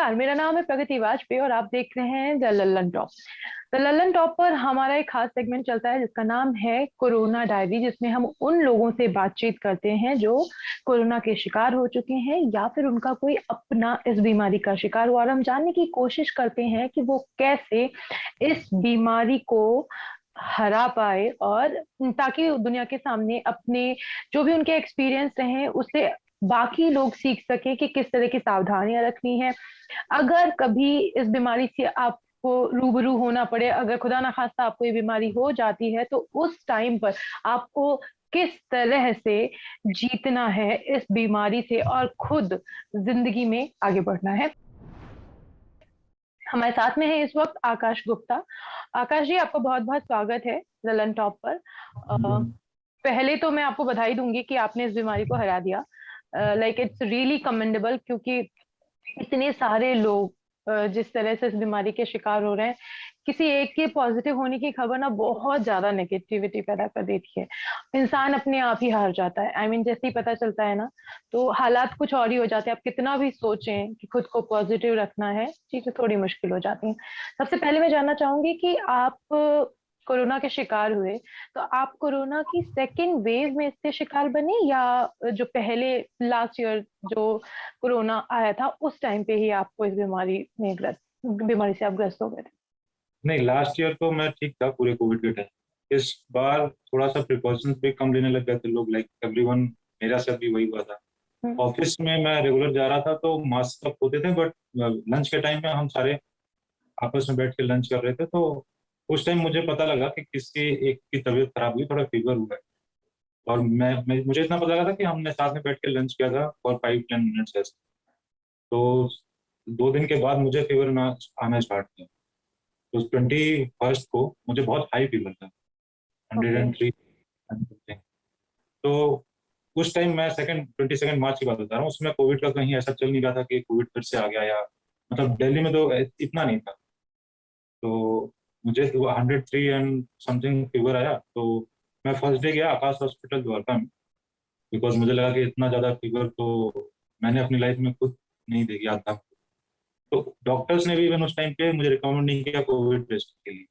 नमस्कार, मेरा नाम है प्रगति वाजपेयी और आप देख रहे हैं the Lallan top. The Lallan top पर हमारा एक खास सेगमेंट चलता है जिसका नाम है कोरोना डायरी, जिसमें हम उन लोगों से बातचीत करते हैं जो कोरोना के शिकार हो चुके हैं या फिर उनका कोई अपना इस बीमारी का शिकार हुआ, और हम जानने की कोशिश करते हैं कि वो कैसे इस बीमारी को हरा पाए, और ताकि दुनिया के सामने अपने जो भी उनके एक्सपीरियंस रहे उससे बाकी लोग सीख सकें कि किस तरह की सावधानियां रखनी है। अगर कभी इस बीमारी से आपको रूबरू होना पड़े, अगर खुदा ना खास्ता आपको ये बीमारी हो जाती है, तो उस टाइम पर आपको किस तरह से जीतना है इस बीमारी से और खुद जिंदगी में आगे बढ़ना है। हमारे साथ में है इस वक्त आकाश गुप्ता। आकाश जी, आपका बहुत बहुत स्वागत है ललन टॉप पर। पहले तो मैं आपको बधाई दूंगी कि आपने इस बीमारी को हरा दिया। लाइक इट्स रियली कमेंडेबल, क्योंकि इतने सारे लोग जिस तरह से इस बीमारी के शिकार हो रहे हैं, किसी एक के पॉजिटिव होने की खबर ना बहुत ज्यादा नेगेटिविटी पैदा कर देती है। इंसान अपने आप ही हार जाता है। जैसे ही पता चलता है ना, तो हालात कुछ और ही हो जाते हैं। आप कितना भी सोचें कि खुद को पॉजिटिव रखना है, चीजें थोड़ी मुश्किल हो जाती हैं। सबसे पहले मैं जानना चाहूंगी कि आप कोरोना के शिकार हुए, तो आप कोरोना की सेकेंड वेव में इसके शिकार बने, या जो पहले लास्ट ईयर जो कोरोना आया था उस टाइम पे ही आपको इस बीमारी से आप ग्रस्त हो गए थे? नहीं, लास्ट ईयर तो मैं ठीक था पूरे कोविड के टाइम। इस बार थोड़ा सा प्रिकॉशंस भी कम लेने लग गए थे लोग, लाइक एवरीवन। मेरा साथ भी वही हुआ था। ऑफिस में मैं रेगुलर जा रहा था तो मास्क तक होते थे, बट लंच के टाइम पे हम सारे आपस में बैठ के लंच कर रहे थे, तो उस टाइम मुझे पता लगा कि किसी एक की तबीयत खराब हुई, थोड़ा फीवर हुआ है। और मुझे इतना पता लगा था कि हमने साथ में बैठ के लंच किया था फॉर 5-10 मिनट्स ऐसे। तो 2 दिन के बाद मुझे फीवर ना आना स्टार्ट किया। तो 21st को मुझे बहुत हाई फीवर था, ओके। 103 समथिंग। तो उस टाइम मैं 22 मार्च की बात बता रहा हूँ, उसमें कोविड का कहीं ऐसा चल नहीं रहा था कि कोविड फिर से आ गया, या मतलब दिल्ली में तो इतना नहीं था। तो मुझे 103 एंड समथिंग फीवर आया, तो मैं फर्स्ट डे गया आकाश हॉस्पिटल द्वारका में, बिकॉज मुझे लगा कि इतना ज़्यादा फीवर तो मैंने अपनी लाइफ में खुद नहीं देखी आज तक। तो डॉक्टर्स ने भी इवन उस टाइम पे मुझे रिकमेंड नहीं किया कोविड टेस्ट के लिए।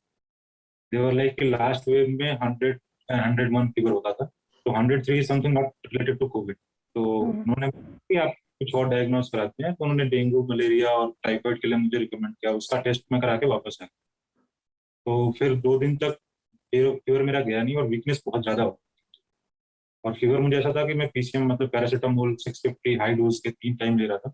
देवर लाइक कि लास्ट वेव में 101 फीवर होता था, तो 103 something not related to COVID. तो उन्होंने कि आप कुछ और डायग्नोस कराते हैं, तो उन्होंने डेंगू, मलेरिया और टाइफाइड के लिए मुझे रिकमेंड किया। उसका टेस्ट मैं करा के वापस आया। तो फिर 2 दिन तक फीवर मेरा गया नहीं, और वीकनेस बहुत ज्यादा हो। और फीवर मुझे ऐसा था कि मैं पीसीएम मतलब पैरासीटामोल 650 हाई डोज के 3 टाइम ले रहा था,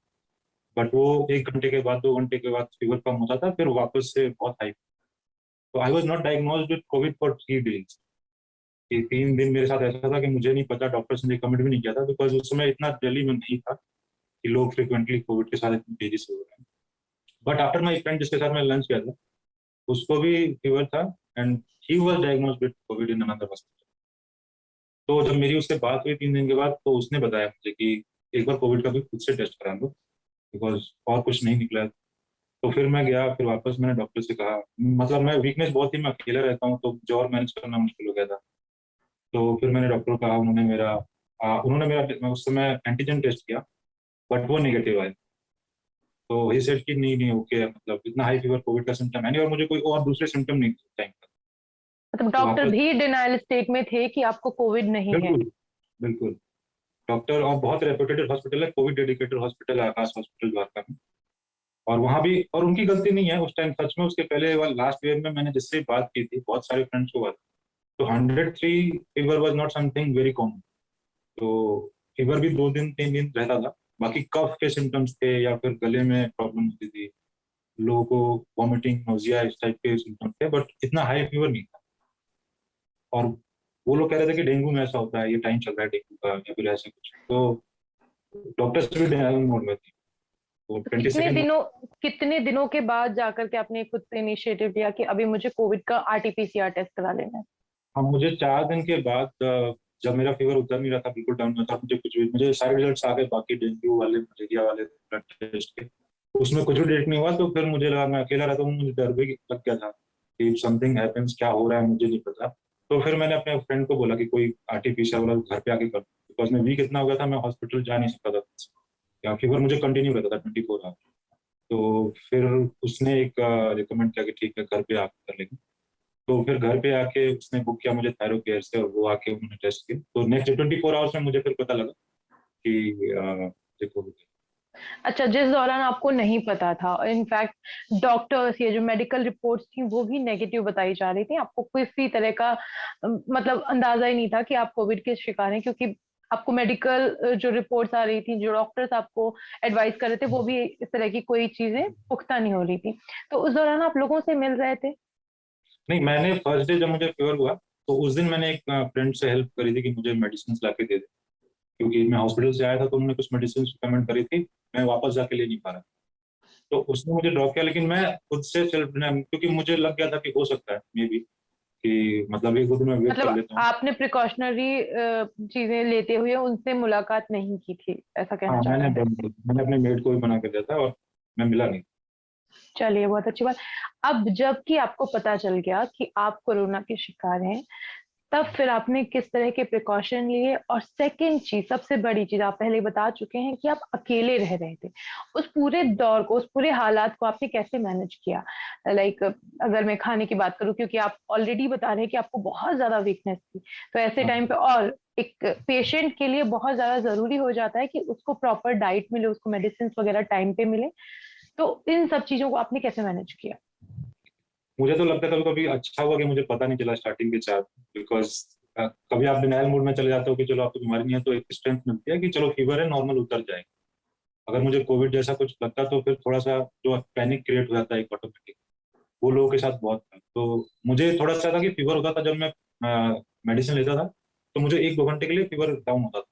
बट वो 1 घंटे के बाद 2 घंटे के बाद फीवर कम होता था, फिर वापस से बहुत हाई। तो I was not diagnosed with Covid for 3 days. कि 3 दिन मेरे साथ ऐसा था कि मुझे नहीं पता, डॉक्टर्स ने रिकमेंड भी नहीं किया था, बिकॉज उस समय इतना दिल्ली में नहीं था कि लोग फ्रिक्वेंटली कोविड के साथ इतनी तेजी से हो रहे हैं। बट आफ्टर माई फ्रेंड जिसके साथ मैं लंच किया था, उसको भी फीवर था, and he was diagnose with Covid in another hospital. तो जब मेरी उससे बात हुई 3 दिन के बाद, तो उसने बताया मुझे कि एक बार कोविड का भी खुद से टेस्ट करा लो, बिकॉज और कुछ नहीं निकला। तो फिर मैं गया, फिर वापस मैंने डॉक्टर से कहा, मतलब मैं वीकनेस बहुत थी, मैं अकेला रहता हूँ, तो मुझे और मैनेज करना मुश्किल हो गया था। तो फिर मैंने डॉक्टर को कहा, मैं उस समय एंटीजन टेस्ट किया, बट वो नेगेटिव आया। तो ही सेड कि नहीं नहीं ओके है, मतलब इतना हाई फीवर कोविड का सिम्टम है नहीं, और मुझे कोई और दूसरे सिम्टम नहीं थे टाइम पर। मतलब तो डॉक्टर वापस भी डिनायल स्टेट में थे कि आपको कोविड नहीं है? बिल्कुल बिल्कुल। डॉक्टर, और बहुत रेपुटेड हॉस्पिटल है, कोविड डेडिकेटेड हॉस्पिटल है आकाश हॉस्पिटल द्वारका में। और वहाँ भी, और उनकी गलती नहीं है उस टाइम, सच में उसके पहले लास्ट वेव में मैंने जिससे बात की थी, बहुत सारे फ्रेंड्स को बात, तो 103 fever was not something very common. तो फीवर भी 2 दिन 3 दिन रहता था। बाकी कफ के सिम्टम्स थे, या फिर गले में प्रॉब्लम होती थी, लोगों को वॉमिटिंग, नोजिया, इस टाइप के सिम्टम्स थे, बट इतना हाई फीवर नहीं था। और वो लोग कह रहे थे कि डेंगू में ऐसा होता है, ये टाइम चल रहा है डेंगू का, या फिर ऐसा कुछ। तो डॉक्टर्स भी डिनायल मोड में थी। तो तो 22 कितने दिनों के बाद जाकर के आपने खुद से इनिशिएटिव लिया कि अभी मुझे कोविड का आरटीपीसीआर टेस्ट करा लेना है? हाँ, मुझे 4 दिन के बाद जब मेरा फीवर उतर नहीं रहा था, बिल्कुल डाउन में था, मुझे सारे रिजल्ट्स आ गए, बाकी डेंगू वाले, मलेरिया वाले ब्लड टेस्ट के, उसमें कुछ भी डेट नहीं हुआ। तो फिर मुझे लगा, मैं अकेला रहता हूँ, मुझे डर भी लग गया था कि समथिंग हैपेंस, क्या हो रहा है मुझे नहीं पता। तो फिर मैंने अपने फ्रेंड को बोला कि कोई आरटीपीसीआर वाला घर पे आके कर, बिकॉज मैं वीक इतना हो गया था, मैं हॉस्पिटल जा नहीं सकता था, या फीवर मुझे कंटिन्यू रहता था 24 आवर। तो फिर उसने एक रिकमेंड किया कि ठीक है घर पे आके कर लेंगे। तो फिर घर पे आके उसने बुक किया मुझे थायरो केयर से, और वो आके उन्होंने टेस्ट किया, तो नेक्स्ट 24 आवर्स में मुझे फिर पता लगा कि देखो। अच्छा, जिस दौरान आपको नहीं पता था, इनफैक्ट डॉक्टर्स, ये जो मेडिकल रिपोर्ट्स थी वो भी नेगेटिव बताई जा रही थी, आपको किसी तरह का मतलब अंदाजा ही नहीं था कि आप कोविड के शिकार हैं, क्योंकि आपको मेडिकल जो रिपोर्ट्स आ रही थी, जो डॉक्टर्स आपको एडवाइस कर रहे थे, वो भी इस तरह की कोई चीजें पुख्ता नहीं हो रही थी। तो उस दौरान आप लोगों से मिल रहे थे? नहीं, मैंने फर्स्ट डे जब मुझे फीवर हुआ, तो उस दिन मैंने एक फ्रेंड से हेल्प करी थी कि मुझे मेडिसिन ला के दे दे, क्योंकि मैं हॉस्पिटल से आया था तो उन्होंने कुछ मेडिसिन रिकमेंड करी थी, मैं वापस जाके ले नहीं पा रहा। तो उसने मुझे ड्रॉप किया, लेकिन मैं खुद से सेल्फ, क्योंकि मुझे लग गया था कि हो सकता है मे बी कि मतलब एक दो दिन मैं वेट कर मतलब लेता हूँ। आपने प्रिकॉशनरी चीजें लेते हुए उनसे मुलाकात नहीं की थी, ऐसा कहना हाँ, चाह मैंने रहे हैं? मैंने अपने मेड को भी मना कर दिया था, और मैं मिला नहीं। चलिए, बहुत अच्छी बात। अब जबकि आपको पता चल गया कि आप कोरोना के शिकार हैं, तब फिर आपने किस तरह के प्रिकॉशन लिए? और सेकंड चीज, सबसे बड़ी चीज, आप पहले ही बता चुके हैं कि आप अकेले रह रहे थे, उस पूरे दौर को, उस पूरे हालात को आपने कैसे मैनेज किया? लाइक अगर मैं खाने की बात करूं, क्योंकि आप ऑलरेडी बता रहे हैं कि आपको बहुत ज्यादा वीकनेस थी, तो ऐसे हाँ, टाइम पे और एक पेशेंट के लिए बहुत ज्यादा जरूरी हो जाता है कि उसको प्रॉपर डाइट मिले, उसको मेडिसिन वगैरह टाइम पे मिले। तो इन सब चीजों को आपने कैसे मैनेज किया? मुझे तो लगता है कभी कभी अच्छा हुआ कि मुझे पता नहीं चला स्टार्टिंग के चार, बिकॉज कभी आप डिनायल मोड में चले जाते हो कि चलो आपको बीमारी नहीं है, तो एक स्ट्रेंथ मिलती है कि चलो फीवर है, नॉर्मल उतर जाएगा। अगर मुझे कोविड जैसा कुछ लगता तो फिर थोड़ा सा जो पैनिक क्रिएट हो जाता है एक ऑटोमेटिक, वो लोगों के साथ बहुत था। तो मुझे थोड़ा सा था कि फीवर होता था जब मैं मेडिसिन लेता था, तो मुझे एक दो घंटे के लिए फीवर डाउन होता था।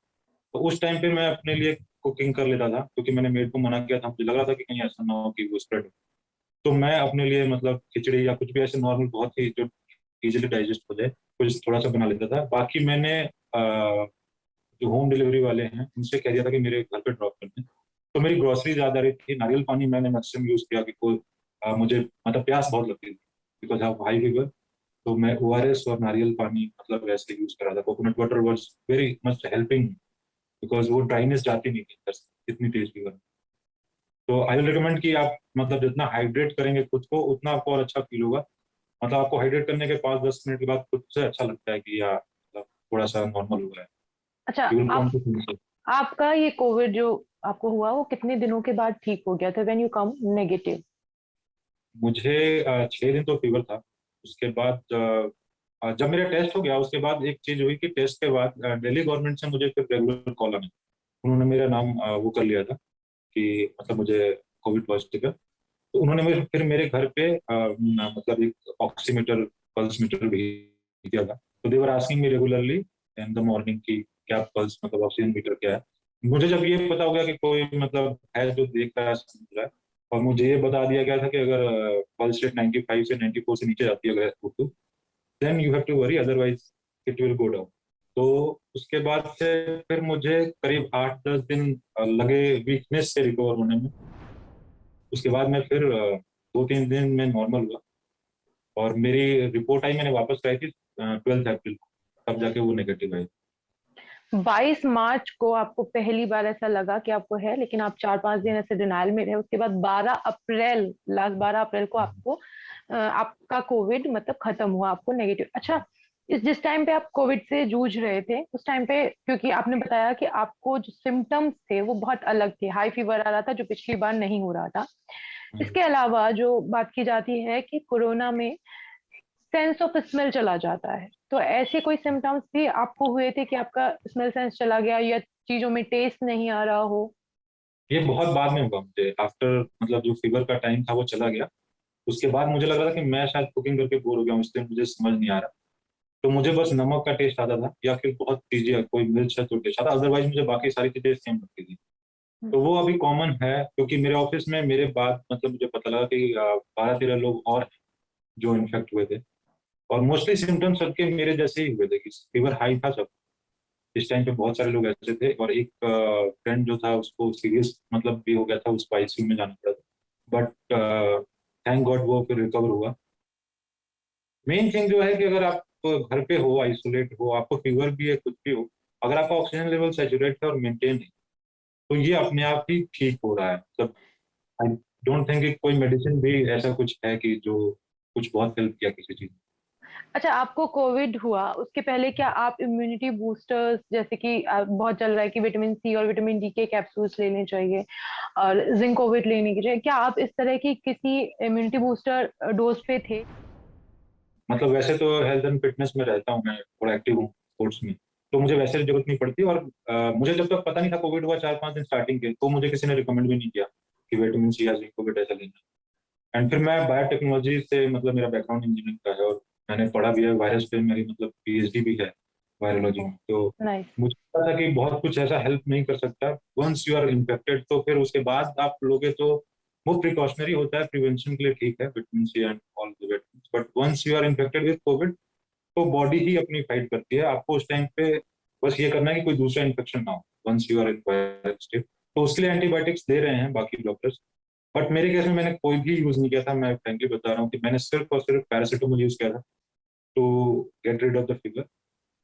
तो उस टाइम पे मैं अपने लिए कुकिंग कर लेता था, क्योंकि मैंने मेड को मना किया था, मुझे लग रहा था कि कहीं ऐसा ना हो कि वो स्प्रेड हो। तो मैं अपने लिए मतलब खिचड़ी या कुछ भी ऐसे नॉर्मल बहुत ही जो इजीली डाइजेस्ट हो जाए कुछ थोड़ा सा बना लेता था। बाकी मैंने जो होम डिलीवरी वाले हैं उनसे कह दिया था कि मेरे घर पे ड्रॉप कर दें। तो मेरी ग्रोसरी ज्यादा रही थी, नारियल पानी मैंने मैक्सिमम यूज किया कि कोई मुझे मतलब प्यास बहुत लगती थी बिकॉज ऑफ हाई फीवर। तो मैं ORS और नारियल पानी मतलब वैसे यूज करा था। Coconut water was very much helping, because वो ड्राइनेस जाती नहीं थी अंदर से, इतनी तेज फीवर। तो आई विल रिकमेंड कि आप मतलब जितना हाइड्रेट करेंगे खुद को उतना आपको और अच्छा फील होगा। मतलब आपको हाइड्रेट करने के 5-10 मिनट के बाद खुद से अच्छा लगता है कि यार मतलब थोड़ा सा नॉर्मल हुआ है। अच्छा, यू विल आप कम टू फील। आपका ये कोविड जो आपको हुआ, वो कितने दिनों के बाद ठीक हो गया था, व्हेन यू कम नेगेटिव? मुझे 6 दिन तो फीवर था। उसके बाद जब मेरा टेस्ट हो गया उसके बाद एक चीज हुई कि टेस्ट के बाद दिल्ली गवर्नमेंट से मुझे फिर रेगुलर कॉल आना। उन्होंने मेरा नाम वो कर लिया था कि मतलब मुझे कोविड पॉजिटिव है। तो उन्होंने मुझे फिर मेरे घर पे मतलब एक ऑक्सीमीटर पल्स मीटर भी दिया था। तो they were asking me regularly in the morning की क्या पल्स मतलब ऑक्सीजन मीटर क्या है। मुझे जब ये पता हो गया कि कोई मतलब है जो देख रहा है समझ रहा है, और मुझे ये बता दिया गया था कि अगर पल्स रेट 95 से 94 से नीचे जाती है अगर तो then you have to worry, otherwise it will go down. तो उसके बाद से फिर मुझे करीब 8-10 दिन लगे वीकनेस से रिकवर होने में। उसके बाद मैं फिर 2-3 दिन में नॉर्मल हुआ, और मेरी रिपोर्ट आई मैंने वापस कराई थी 12 अप्रैल को, तब जाके वो नेगेटिव आई। 22 मार्च को आपको पहली बार ऐसा लगा कि आपको है, लेकिन आप 4-5 दिन ऐसे डिनाइल में रहे। उसके बाद 12 अप्रैल, लास्ट 12 अप्रैल को आपको आपका कोविड मतलब खत्म हुआ, आपको नेगेटिव। अच्छा, इस जिस टाइम पे आप कोविड से जूझ रहे थे, उस टाइम पे, क्योंकि आपने बताया कि आपको जो सिम्टम्स थे वो बहुत अलग थे, हाई फीवर आ रहा था जो पिछली बार नहीं हो रहा था। हम्म। इसके अलावा जो बात की जाती है कि कोरोना में सेंस ऑफ स्मेल चला जाता है, तो ऐसे कोई सिम्टम्स भी आपको हुए थे कि आपका स्मेल सेंस चला गया, या चीजों में टेस्ट नहीं आ रहा हो? ये बहुत बाद में हुआ मुझे, आफ्टर मतलब जो फीवर का टाइम था वो चला गया। उसके बाद मुझे लग रहा था कि मैं शायद कुकिंग करके बोर हो गया हूँ, इसलिए मुझे समझ नहीं आ रहा। तो मुझे बस नमक का टेस्ट आता था, या फिर बहुत चीजें कोई मिर्च है तो टेस्ट आता, अदरवाइज मुझे बाकी सारी चीजें सेम लगती थी। तो वो अभी कॉमन है, क्योंकि मेरे ऑफिस में मेरे बाद मतलब मुझे पता लगा कि 12-13 लोग और हैं जो इन्फेक्ट हुए थे, और मोस्टली सिम्टम्स सबके मेरे जैसे ही हुए थे कि फीवर हाई था सब। इस टाइम पे बहुत सारे लोग ऐसे थे, और एक फ्रेंड जो था उसको सीरियस मतलब भी हो गया था, उसको ICU में जाना पड़ा था, बट थैंक गॉड वो फिर रिकवर हुआ। मेन थिंग जो है कि अगर आप घर पे हो, आइसोलेट हो, आपको फीवर भी है कुछ भी हो, अगर आपका ऑक्सीजन लेवल सैचुरेट है और मेंटेन है, तो ये अपने आप ही ठीक हो रहा है मतलब। डोंट थिंक कि कोई मेडिसिन भी ऐसा कुछ है कि जो कुछ बहुत हेल्प किया किसी चीज में। अच्छा, आपको कोविड हुआ, उसके पहले क्या आप इम्यूनिटी बूस्टर्स, जैसे कि बहुत चल रहा है कि विटामिन सी और विटामिन डी के कैप्सूल्स लेने चाहिए और जिंकोविट लेने की चाहिए, क्या आप इस तरह की किसी इम्यूनिटी बूस्टर डोज पे थे? मतलब वैसे तो हेल्थ एंड फिटनेस में रहता हूँ, मैं थोड़ा एक्टिव हूँ स्पोर्ट्स में, तो मुझे वैसे जरूरत नहीं पड़ती। और मुझे जब तक पता नहीं था कोविड हुआ 4-5 दिन स्टार्टिंग के, तो मुझे किसी ने रिकमेंड भी नहीं किया कि विटामिन सी या जिंक ऐसा लेना। एंड फिर मैं बायोटेक्नोलॉजी से, मतलब मेरा बैकग्राउंड इंजीनियरिंग का है और मैंने पढ़ा भी है वायरस पे, मेरी मतलब पीएचडी भी है वायरोलॉजी में। तो नाइस। मुझे पता था कि बहुत कुछ ऐसा हेल्प नहीं कर सकता। वंस यू आर इन्फेक्टेड तो फिर उसके बाद आप लोगे तो वो प्रिकॉशनरी होता है, प्रिवेंशन के लिए ठीक है vitamin C and all the vitamin, but once you are infected with COVID तो बॉडी ही अपनी फाइट करती है। आपको उस टाइम पे बस ये करना है कि कोई दूसरा इन्फेक्शन ना हो once you are in virus state. तो उसके लिए एंटीबायोटिक्स दे रहे हैं बाकी डॉक्टर्स, बट मेरे केस में मैंने कोई भी यूज नहीं किया था। मैं फ्रेंकली बता रहा हूँ कि मैंने सिर्फ और सिर्फ पैरासिटामोल यूज किया था to get rid of the fever.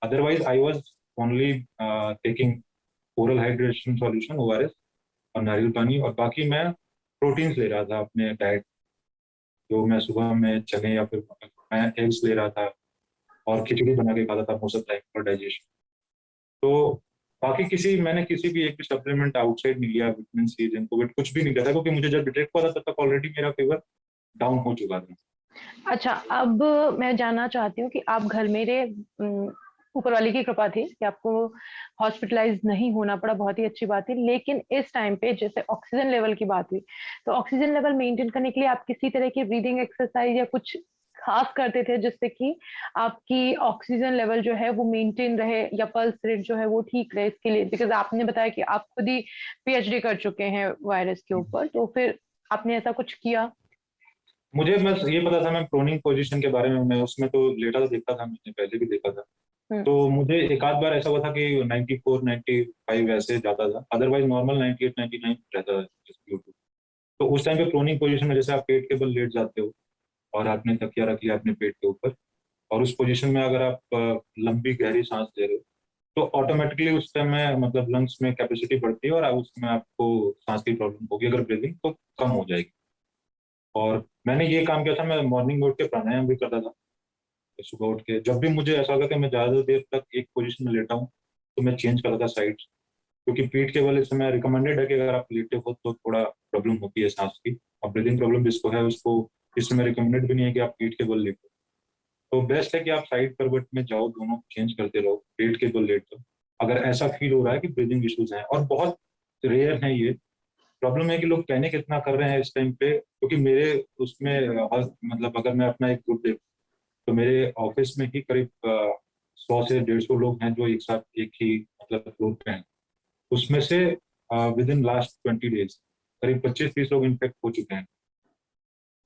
Otherwise I was only taking oral hydration solution ORS और नारियल पानी, और बाकी मैं प्रोटीन्स ले रहा था अपने डाइट। जो मैं सुबह में चने या फिर मैं एग्स ले रहा था और खिचड़ी बना के खाता था most of time for digestion. तो बाकी मैंने किसी भी एक भी सप्लीमेंट आउटसाइड नहीं लिया, विटामिन सी जिनको कुछ भी नहीं किया था, क्योंकि मुझे जब डिटेक्ट हुआ था तब तक ऑलरेडी मेरा फीवर डाउन हो चुका था। अच्छा, अब मैं जानना चाहती हूँ कि आप घर मेरे ऊपर वाले की कृपा थी कि आपको हॉस्पिटलाइज नहीं होना पड़ा, बहुत ही अच्छी बात है। लेकिन इस टाइम पे जैसे ऑक्सीजन लेवल की बात हुई, तो ऑक्सीजन लेवल मेंटेन करने के लिए आप किसी तरह की ब्रीदिंग एक्सरसाइज या कुछ खास करते थे जिससे कि आपकी ऑक्सीजन लेवल जो है वो मेंटेन रहे या पल्स रेट जो है वो ठीक रहे? इसके लिए, बिकॉज आपने बताया कि आप खुद ही पीएचडी कर चुके हैं वायरस के ऊपर, तो फिर आपने ऐसा कुछ किया? मुझे बस ये पता था, मैं प्रोनिंग पोजीशन के बारे में, मैं उसमें तो लेटा तो देखा था, मैंने पहले भी देखा था। हम्म। तो मुझे एक आध बार ऐसा हुआ था कि 94 95 ऐसे जाता था, अदरवाइज नॉर्मल 98 99 रहता था Q2। तो उस टाइम पे प्रोनिंग पोजीशन में जैसे आप पेट के बल लेट जाते हो और आपने तकिया रख लिया अपने पेट के ऊपर, और उस पोजीशन में अगर आप लंबी गहरी सांस ले रहे हो तो ऑटोमेटिकली उस टाइम में मतलब लंग्स में कैपेसिटी बढ़ती है और उस समय आपको सांस की प्रॉब्लम होगी अगर ब्रीदिंग तो कम हो जाएगी। और मैंने ये काम किया था, मैं मॉर्निंग में उठ के प्राणायाम भी करता था। तो सुबह उठ के जब भी मुझे ऐसा लगा कि मैं ज्यादा देर तक एक पोजीशन में लेटा हूँ तो मैं चेंज करता था साइड, क्योंकि पीठ के बल इस समय रिकमेंडेड है कि अगर आप लेटे हो तो थोड़ा प्रॉब्लम होती है सांस की, और ब्रीदिंग प्रॉब्लम जिसको है उसको इस समय रिकमेंडेड भी नहीं है कि आप पीठ के बल लेटो। तो बेस्ट है कि आप साइड करवट में जाओ, दोनों चेंज करते रहो, पेट के बल लेटो अगर ऐसा फील हो रहा है कि ब्रीदिंग इश्यूज हैं। और बहुत रेयर है ये प्रॉब्लम, है कि लोग पैनिक इतना कर रहे हैं इस टाइम पे, क्योंकि मेरे उसमें मतलब अगर मैं अपना एक ग्रुप देखूं तो मेरे ऑफिस में ही करीब 100 से 150 लोग हैं जो एक साथ एक ही मतलब फ्लोर पे हैं। उसमें से विद इन लास्ट 20 डेज करीब 25-30 लोग इन्फेक्ट हो चुके हैं।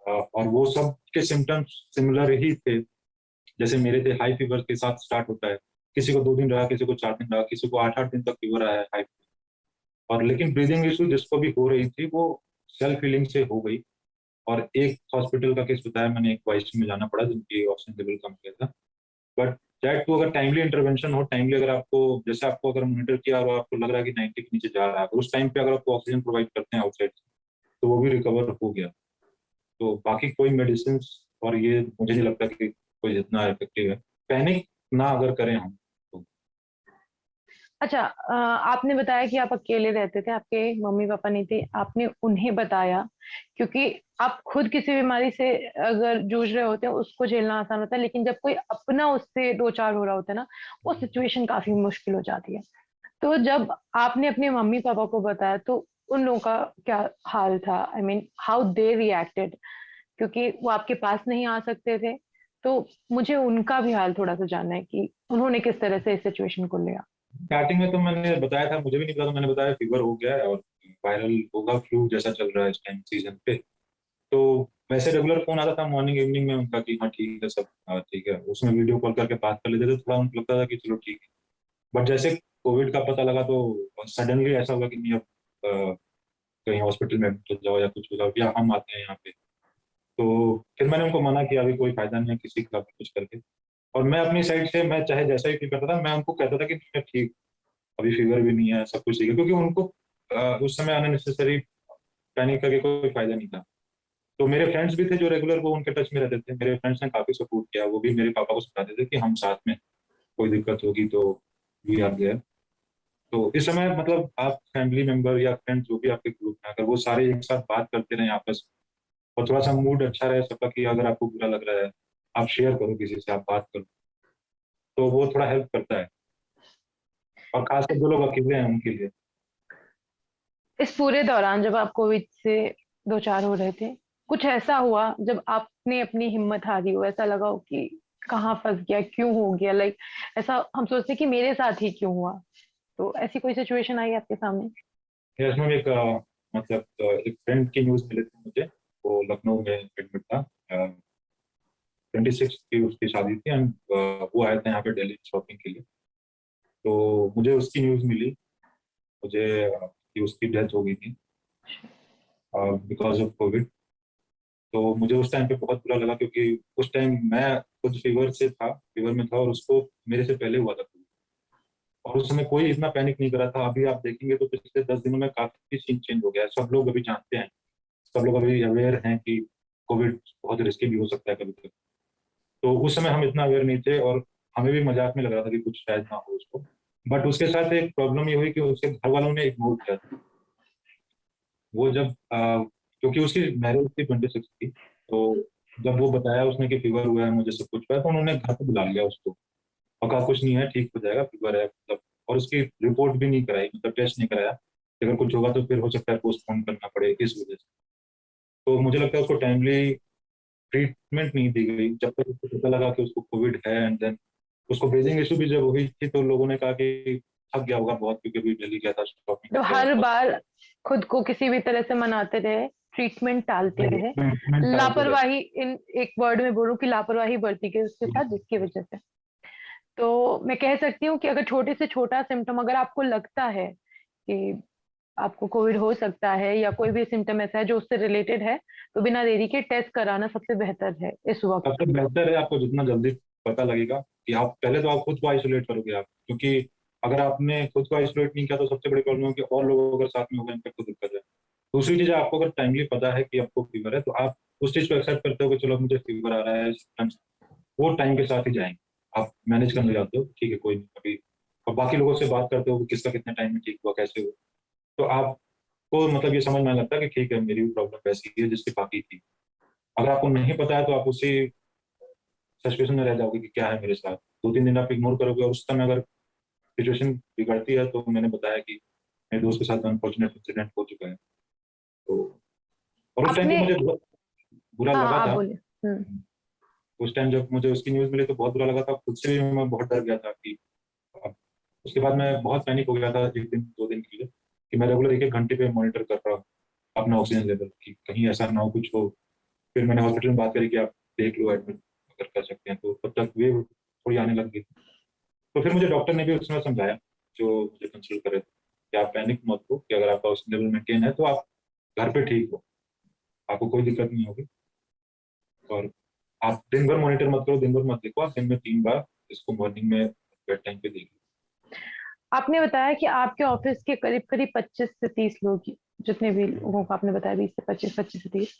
और वो सब के सिम्टम्स सिमिलर ही थे जैसे मेरे थे। हाई फीवर के साथ स्टार्ट होता है, किसी को 2 दिन रहा, किसी को 4 दिन रहा, किसी को 8-8 दिन तक फीवर आया है हाई। और लेकिन ब्रीदिंग इशू जिसको भी हो रही थी वो सेल्फ हीलिंग से हो गई। और एक हॉस्पिटल का केस बताया मैंने, एक वाईसी में जाना पड़ा जिनकी ऑक्सीजन लेवल कम किया था। बट दैट टू अगर टाइमली इंटरवेंशन हो, टाइमली अगर आपको, जैसे आपको अगर मॉनिटर किया और आपको लग रहा है कि 90 के नीचे जा रहा है, तो उस टाइम पे अगर आपको ऑक्सीजन प्रोवाइड करते हैं आउटसाइड से तो वो भी रिकवर हो गया। तो बाकी कोई मेडिसिन और ये मुझे नहीं लगता कि कोई इतना इफेक्टिव है। पैनिक ना अगर करें हम तो। अच्छा, आपने बताया कि आप अकेले रहते थे, आपके मम्मी पापा नहीं थे, आपने उन्हें बताया क्योंकि आप खुद किसी बीमारी से अगर जूझ रहे होते हैं उसको झेलना आसान होता है, लेकिन जब कोई अपना उससे दो चार हो रहा होता है ना, वो सिचुएशन काफी मुश्किल हो जाती है। तो जब आपने अपने मम्मी पापा को बताया तो उन लोगों का क्या हाल था? I mean how they reacted, क्योंकि वो आपके पास नहीं आ सकते थे। तो मुझे उनका भी हाल थोड़ा सा जानना है कि उन्होंने किस तरह से इस सिचुएशन को लिया। स्टार्टिंग में तो मैंने बताया था, मुझे भी नहीं पता था, मैंने बताया फीवर हो गया है और वायरल होगा, फ्लू जैसा चल रहा है इस टाइम सीजन पे। तो वैसे रेगुलर फोन आता था मॉर्निंग इवनिंग में उनका कि हाँ ठीक है सब, ठीक है, उसमें वीडियो कॉल करके बात कर लेते थे, थोड़ा उनको लगता था कि चलो ठीक है। बट जैसे कोविड का पता लगा तो सडनली ऐसा हुआ कि नहीं अब कहीं हॉस्पिटल में तो जाओ या कुछ हो जाओ या हम आते हैं यहाँ पे। तो फिर मैंने उनको मना किया, अभी कोई फायदा नहीं है किसी का भी कुछ करके। और मैं अपनी साइड से, मैं चाहे जैसा ही फील करता था मैं उनको कहता था कि मैं ठीक, अभी फीवर भी नहीं है, सब कुछ ठीक है, क्योंकि उनको उस समय अननेसेसरी पैनिक करके कोई फायदा नहीं था। तो मेरे फ्रेंड्स भी थे जो रेगुलर वो उनके टच में रहते थे, मेरे फ्रेंड्स ने काफी सपोर्ट किया, वो भी मेरे पापा को सिखाते थे कि हम साथ में, कोई दिक्कत होगी तो वी आर देयर। तो इस समय मतलब आप फैमिली मेंबर या फ्रेंड जो भी आपके ग्रुप में, अगर वो सारे एक साथ बात करते रहे आपस में, और थोड़ा सा मूड अच्छा रहे सबका, कि अगर आपको बुरा लग रहा है आप शेयर करो किसी से, आप बात करो, तो वो थोड़ा हेल्प करता है, और खासकर जो लोग अकेले हैं उनके लिए। इस पूरे दौरान जब आप कोविड से दो चार हो रहे थे, कुछ ऐसा हुआ जब आपने अपनी हिम्मत हारी हो, ऐसा लगा हो कि कहाँ फंस गया, क्यों हो गया, लाइक ऐसा हम सोचते कि मेरे साथ ही क्यों हुआ, तो ऐसी कोई सिचुएशन आई आपके सामने? इसमें एक मतलब एक फ्रेंड की न्यूज़ मिली थी मुझे, वो लखनऊ में एडमिट था, 26 की उसकी शादी थी, एंड वो आए थे यहाँ पे दिल्ली शॉपिंग के लिए। तो मुझे उसकी न्यूज़ मिली, मुझे कि उसकी डेथ हो गई थी बिकॉज ऑफ कोविड। तो मुझे उस टाइम पे बहुत बुरा लगा, क्योंकि उस टाइम मैं खुद फीवर में था, और उसको मेरे से पहले हुआ था COVID। और उस समय कोई इतना पैनिक नहीं करा था। अभी आप देखेंगे तो पिछले 10 दिनों में काफी सीन चेंज हो गया है, सब लोग अभी जानते हैं, सब लोग अभी अवेयर हैं कि कोविड बहुत रिस्की भी हो सकता है कभी कभी। तो उस समय हम इतना अवेयर नहीं थे, और हमें भी मजाक में लग रहा था कि कुछ शायद ना हो उसको। बट उसके साथ एक प्रॉब्लम ये हुई कि उसके घर वालों ने इग्नोर किया था। वो जब क्योंकि उसकी मैरिज थी 26 की, तो जब वो बताया उसने कि फीवर हुआ है, मुझे सब कुछ हुआ है, तो उन्होंने घर पे बुला लिया उसको, और कहा कुछ नहीं है, ठीक हो जाएगा, फीवर है मतलब। और उसकी रिपोर्ट भी नहीं कराई, मतलब टेस्ट नहीं कराया, अगर कुछ होगा तो फिर हो सकता है पोस्टपोन करना पड़े इस वजह से। तो मुझे लगता है उसको टाइमली ट्रीटमेंट नहीं दी गई, जब तक उसको पता लगा कि उसको कोविड है। एंड देन उसको ब्रीदिंग इशू भी जब हुई थी, तो लोगों ने कहा कि थक गया होगा बहुत, क्योंकि अभी दिल्ली गया था, शॉपिंग तो करके आया हर था। बार खुद को किसी भी तरह से मनाते रहे, ट्रीटमेंट टालते रहे, ट्रीटमेंट टालते रहे। लापरवाही, इन एक वर्ड में बोलूं कि लापरवाही बरती गई उसके साथ, जिसकी वजह से तो मैं कह सकती हूँ कि अगर छोटे से छोटा सिम्टम अगर आपको लगता है कि आपको कोविड हो सकता है, या कोई भी सिम्टम ऐसा है जो उससे रिलेटेड है, तो बिना देरी के टेस्ट कराना सबसे बेहतर है इस वक्त। सबसे बेहतर है आपको जितना जल्दी पता लगेगा कि आप पहले तो आप खुद को आइसोलेट करोगे आप, क्योंकि अगर आपने खुद को आइसोलेट नहीं किया तो सबसे बड़ी प्रॉब्लम है कि और लोग अगर साथ में हो गए इनका तो दिक्कत है। दूसरी चीज है, आपको अगर टाइमली पता है कि आपको फीवर है, तो आप उस चीज को एक्सेप्ट करते हो कि चलो मुझे फीवर आ रहा है, symptoms, वो टाइम के साथ ही जाएंगे, आप मैनेज करने जाते हो, ठीक है कोई नहीं अभी, और बाकी लोगों से बात करते हो कि किसका कितना टाइम में ठीक हुआ, कैसे हुआ। तो आपको मतलब ये समझ में लगता है कि ठीक है मेरी भी प्रॉब्लम वैसी ही है जिसकी बाकी थी। अगर आपको नहीं पता है तो आप उसी सस्पेंशन में रह जाओगे कि क्या है मेरे साथ, 2-3 दिन आप इग्नोर करोगे, और उस समय अगर सिचुएशन बिगड़ती है, तो मैंने बताया कि मेरे दोस्त के साथ अनफॉर्चुनेट इंसिडेंट हो चुका है। तो और उस टाइम पे आपने, मुझे बहुत बुरा हाँ लगा आप था। बोले। उस टाइम जब मुझे उसकी न्यूज मिली तो बहुत बुरा लगा था, खुद से भी मैं बहुत डर गया था कि अब उसके बाद मैं बहुत पैनिक हो गया था 1 दिन 2 दिन के लिए, कि मैं रेगुलर 1-1 घंटे पे मॉनिटर कर रहा हूँ अपना ऑक्सीजन लेवल, कि कहीं ऐसा ना हो कुछ हो। फिर मैंने हॉस्पिटल में बात करी कि आप देख लो एडमिट अगर कर सकते हैं, तो तब तक वे थोड़ी आने लग गई। तो फिर मुझे डॉक्टर ने भी उस समय समझाया, जो मुझे कंसल्ट करे थे, कि आप पैनिक मत हो, कि अगर आपका ऑक्सीजन लेवल मेंटेन है तो आप घर पे ठीक हो, आपको कोई दिक्कत नहीं होगी। और आप दिन भर मॉनिटर मत करो, दिन भर मत देखो, आप दिन में 3 बार इसको मॉर्निंग में बेड टाइम पे देख आपने बताया कि आपके ऑफिस के करीब करीब 25 से 30 लोग, जितने भी लोगों को आपने बताया, 20 से 25, 25 से 30,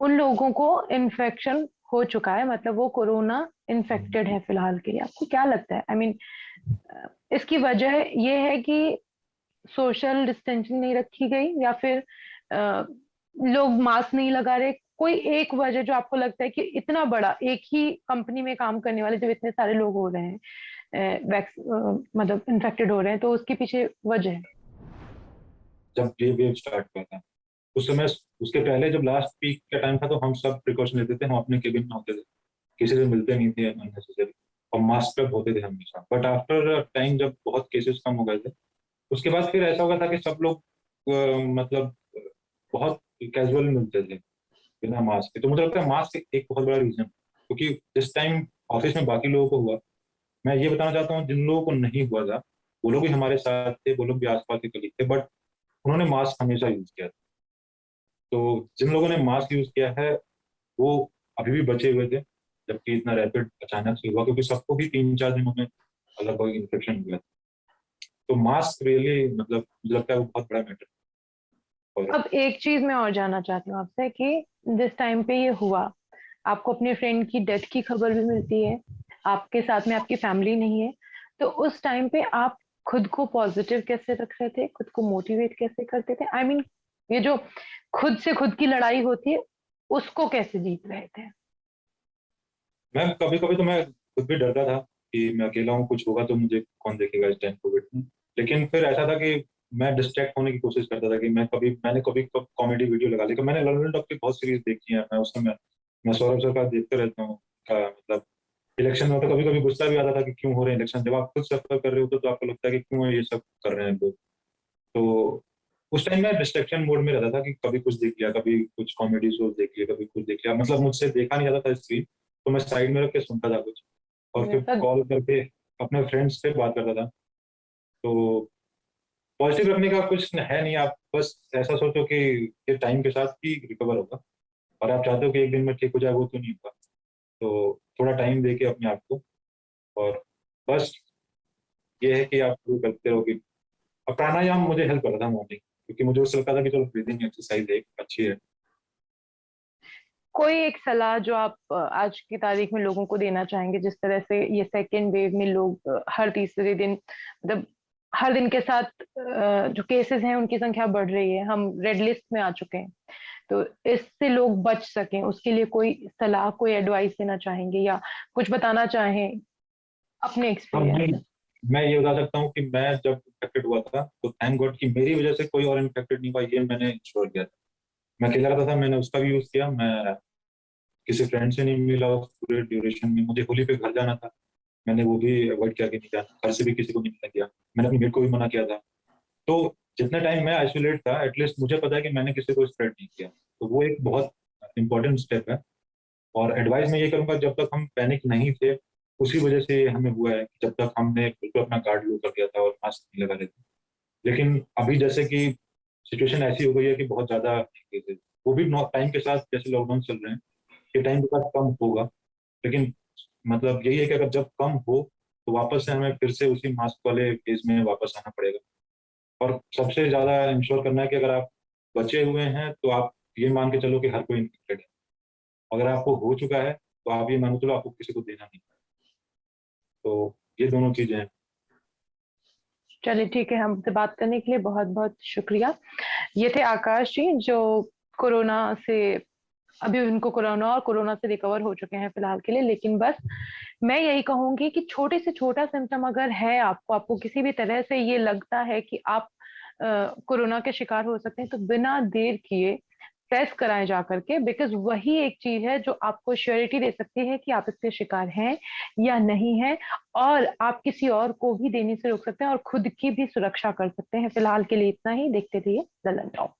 उन लोगों को इन्फेक्शन हो चुका है, मतलब वो कोरोना इन्फेक्टेड है फिलहाल के लिए। आपको क्या लगता है, आई मीन इसकी वजह ये है कि सोशल डिस्टेंसिंग नहीं रखी गई, या फिर लोग मास्क नहीं लगा रहे? कोई एक वजह जो आपको लगता है कि इतना बड़ा, एक ही कंपनी में काम करने वाले जब इतने सारे लोग हो रहे हैं, मतलब इन्फेक्टेड हो रहे हैं, तो उसके पीछे वजह है? जब ये वेव स्टार्ट हुआ था उस समय, उसके पहले जब लास्ट पीक का टाइम था, तो हम सब प्रिकॉशन लेते थे, हम अपने केबिन में होते थे, किसी से मिलते नहीं थे अननेसेसरी, और मास्क पे होते थे हमेशा। बट आफ्टर टाइम जब बहुत केसेस कम हो गए थे, उसके बाद फिर ऐसा हो गया था कि सब लोग मतलब बहुत कैजुअल मिलते थे बिना मास्क के। तो मुझे लगता है मास्क एक बहुत बड़ा रीजन, क्योंकि जिस टाइम ऑफिस में बाकी लोगों को हुआ, मैं ये बताना चाहता हूँ जिन लोगों को नहीं हुआ था वो लोग भी हमारे साथ थे, वो लोग भी आसपास के कलीग थे, बट उन्होंने मास्क हमेशा यूज किया था। तो जिन लोगों ने मास्क यूज किया है वो अभी भी बचे हुए थे, जबकि इतना रैपिड अचानक से हुआ, क्योंकि सबको भी 3-4 दिनों में अलग अलग इन्फेक्शन हुआ। तो मास्क रियली मतलब मुझे लगता है वो बहुत बड़ा मैटर। और अब एक चीज मैं और जानना चाहती हूँ आपसे कि जिस टाइम पे ये हुआ, आपको अपने फ्रेंड की डेथ की खबर भी मिलती है, आपके साथ में आपकी फैमिली नहीं है, तो उस टाइम पे आप खुद को पॉजिटिव कैसे रख रहे थे, खुद को मोटिवेट कैसे करते थे? आई मीन ये जो खुद से खुद की लड़ाई होती है, उसको कैसे जीत रहे थे? मैं कभी कभी तो मैं खुद भी डरता था कि मैं अकेला हूँ, कुछ होगा तो मुझे कौन देखेगा इस टाइम कोविड में। लेकिन फिर ऐसा था कि मैं डिस्ट्रैक्ट होने की कोशिश करता था कि मैंने कभी कॉमेडी वीडियो लगा ली। तो मैंने लंदन डॉग की बहुत सीरीज देखी है, मैं उसमें मैं सौरभ सर का देखते रहता हूँ का मतलब इलेक्शन में तो कभी कभी गुस्सा भी आता था कि क्यों हो रहे हैं इलेक्शन। जब आप खुद सफर कर रहे हो तो आपको लगता है कि क्यों ये सब कर रहे हैं लोग। तो उस टाइम मैं डिस्ट्रक्शन मोड में रहता था कि कभी कुछ देख लिया, कभी कुछ कॉमेडी शोज देख लिया, कभी कुछ देख लिया। मतलब मुझसे देखा नहीं जाता था स्क्रीन, तो मैं साइड में रख के सुनता था कुछ, और फिर जैसा कॉल करके अपने फ्रेंड्स से बात करता था। तो पॉजिटिव रखने का कुछ है नहीं, आप बस ऐसा सोचो कि ये टाइम के साथ ही रिकवर होगा, और आप चाहते हो कि एक दिन में ठीक हो जाए, वो तो नहीं होगा। तो थोड़ा टाइम दे के अपने आप को, और बस ये है कि आप शुरू करते रहो कि अब प्राणायाम मुझे हेल्प कर रहा था मॉर्निंग, क्योंकि मुझे उससे लगता था कि चलो ब्रीदिंग एक्सरसाइज एक अच्छी है। कोई एक सलाह जो आप आज की तारीख में लोगों को देना चाहेंगे, जिस तरह से ये सेकेंड वेव में लोग हर तीसरे दिन, मतलब हर दिन के साथ जो केसेस हैं उनकी संख्या बढ़ रही है, हम रेड लिस्ट में आ चुके हैं, तो इससे लोग बच सकें उसके लिए कोई सलाह, कोई एडवाइस देना चाहेंगे या कुछ बताना चाहें अपने हाँ, एक्सपीरियंस से? मैं ये बता सकता हूँ कि मैं जब इन्फेक्टेड हुआ था तो थैंक गॉड कि मेरी वजह से कोई और इन्फेक्टेड नहीं हुआ, ये मैंने इंश्योर किया था। मैं अकेला रहता था, मैंने उसका भी यूज किया। मैं किसी फ्रेंड से नहीं मिला उस पूरे ड्यूरेशन में। मुझे होली पे घर जाना था, मैंने वो भी अवॉइड किया कि नहीं जाना, घर से भी किसी को नहीं मिलने दिया। मैंने अपनी मेट को भी मना किया था। तो जितना टाइम मैं आइसोलेट था, एटलीस्ट मुझे पता है कि मैंने किसी को स्प्रेड नहीं किया। तो वो एक बहुत इंपॉर्टेंट स्टेप है। और एडवाइस मैं ये करूंगा, जब तक हम पैनिक नहीं थे, उसी वजह से हमें हुआ है, जब तक हमने बिल्कुल अपना गार्ड लो कर दिया था और मास्क नहीं लगा रहे थे। लेकिन अभी जैसे कि सिचुएशन ऐसी हो गई है कि बहुत ज्यादा केसेस, वो भी टाइम के साथ जैसे लॉकडाउन चल रहे हैं, ये टाइम के साथ कम होगा। लेकिन मतलब यही है कि अगर जब कम हो तो वापस से हमें फिर से उसी मास्क वाले फेज में वापस आना पड़ेगा। और सबसे ज्यादा इंश्योर करना है कि अगर आप बचे हुए हैं तो आप ये मान के चलो कि हर कोई इन्फेक्टेड है। अगर आपको हो चुका है तो आप ये मान के चलो आपको किसी को देना नहीं। तो ये दोनों चीजें हैं। चलिए ठीक है, हमसे बात करने के लिए बहुत बहुत शुक्रिया। ये थे आकाश जी, जो कोरोना से, अभी उनको कोरोना और कोरोना से रिकवर हो चुके हैं फिलहाल के लिए। लेकिन बस मैं यही कहूंगी कि छोटे से छोटा सिम्टम अगर है आपको, आपको किसी भी तरह से ये लगता है कि आप कोरोना के शिकार हो सकते हैं, तो बिना देर किए टेस्ट कराएं जा करके, बिकॉज वही एक चीज है जो आपको श्योरिटी दे सकती है कि आप इसके शिकार हैं या नहीं हैं, और आप किसी और को भी देने से रोक सकते हैं और खुद की भी सुरक्षा कर सकते हैं। फिलहाल के लिए इतना ही। देखते रहिए ललन टॉप।